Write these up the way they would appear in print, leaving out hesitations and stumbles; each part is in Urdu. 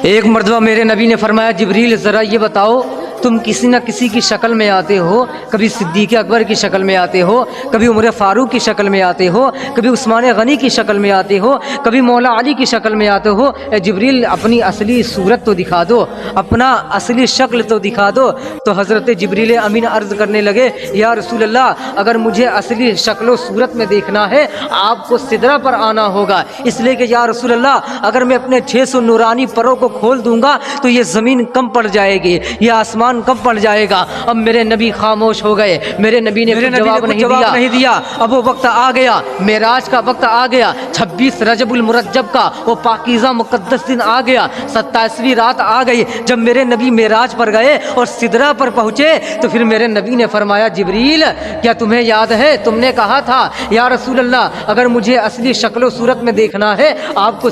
ایک مرتبہ میرے نبی نے فرمایا جبریل ذرا یہ بتاؤ تم کسی نہ کسی کی شکل میں آتے ہو، کبھی صدیق اکبر کی شکل میں آتے ہو، کبھی عمر فاروق کی شکل میں آتے ہو، کبھی عثمان غنی کی شکل میں آتے ہو، کبھی مولا علی کی شکل میں آتے ہو، اے جبریل اپنی اصلی صورت تو دکھا دو، اپنا اصلی شکل تو دکھا دو۔ تو حضرت جبریل امین عرض کرنے لگے یا رسول اللہ اگر مجھے اصلی شکل و صورت میں دیکھنا ہے آپ کو سدرہ پر آنا ہوگا، اس لیے کہ یا رسول اللہ اگر میں اپنے 600 نورانی پروں کو کھول دوں گا تو یہ زمین کم پڑ جائے گی، یہ آسمان کم پڑ جائے گا۔ اب میرے نبی خاموش ہو گئے، میرے نبی نے جواب نہیں دیا۔ اب وہ وقت آ گیا، معراج کا وقت آ گیا، 26 رجب المرجب کا وہ پاکیزہ مقدس دن آ گیا، 27ویں رات آ گئی۔ جب میرے نبی معراج پر گئے اور سدرہ پر پہنچے تو پھر میرے نبی نے فرمایا جبریل کیا تمہیں یاد ہے تم نے کہا تھا یا رسول اللہ اگر مجھے اصلی شکل و صورت میں دیکھنا ہے آپ کو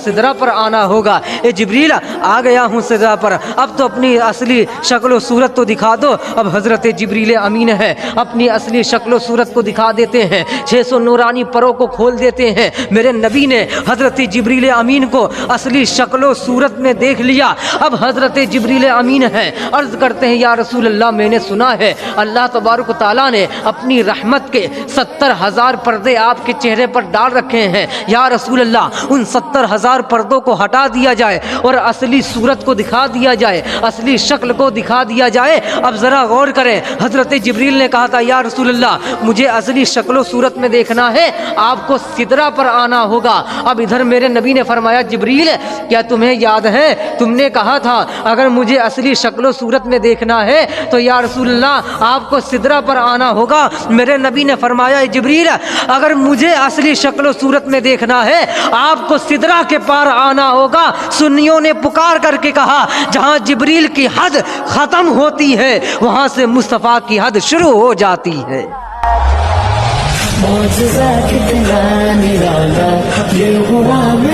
سدرہ پر آنا ہوگا۔ اے جبریل آ گیا ہوں سدرہ پر، اب تو اپنی اصلی شکل و صورت تو دکھا دو۔ اب حضرت جبریل امین ہے، اپنی اصلی شکل و صورت کو دکھا دیتے ہیں، 600 نورانی پروں کو کھول دیتے ہیں۔ میرے نبی نے حضرت جبریل امین کو اصلی شکل و صورت میں دیکھ لیا۔ اب حضرت جبریل امین ہے، عرض کرتے ہیں یا رسول اللہ میں نے سنا ہے اللہ تبارک و تعالیٰ نے اپنی رحمت کے 70,000 پردے آپ کے چہرے پر ڈال رکھے ہیں، یا رسول اللہ ان 70,000 پردوں کو ہٹا دیا جائے اور اصلی صورت کو دکھا دیا جائے، اصلی شکل کو دکھا دیا جائے۔ اب ذرا غور کریں، حضرت جبریل نے کہا تھا یا رسول اللہ مجھے اصلی شکل و صورت میں دیکھنا ہے آپ کو سدرہ پر آنا ہوگا۔ اب ادھر میرے نبی نے فرمایا جبریل کیا تمہیں یاد ہے تم نے کہا تھا اگر مجھے اصلی شکل و صورت میں دیکھنا ہے تو یا رسول اللہ آپ کو سدرہ پر آنا ہوگا۔ میرے نبی نے فرمایا جبریل اگر مجھے اصلی شکل و صورت میں دیکھنا ہے آپ کو سدرہ کے پار آنا ہوگا۔ سنیوں نے پکار کر کے کہا جہاں جبریل کی حد ختم ہوتی ہے وہاں سے مصطفیٰ کی حد شروع ہو جاتی ہے۔ معجزہ کتنا نرالا یہ غلام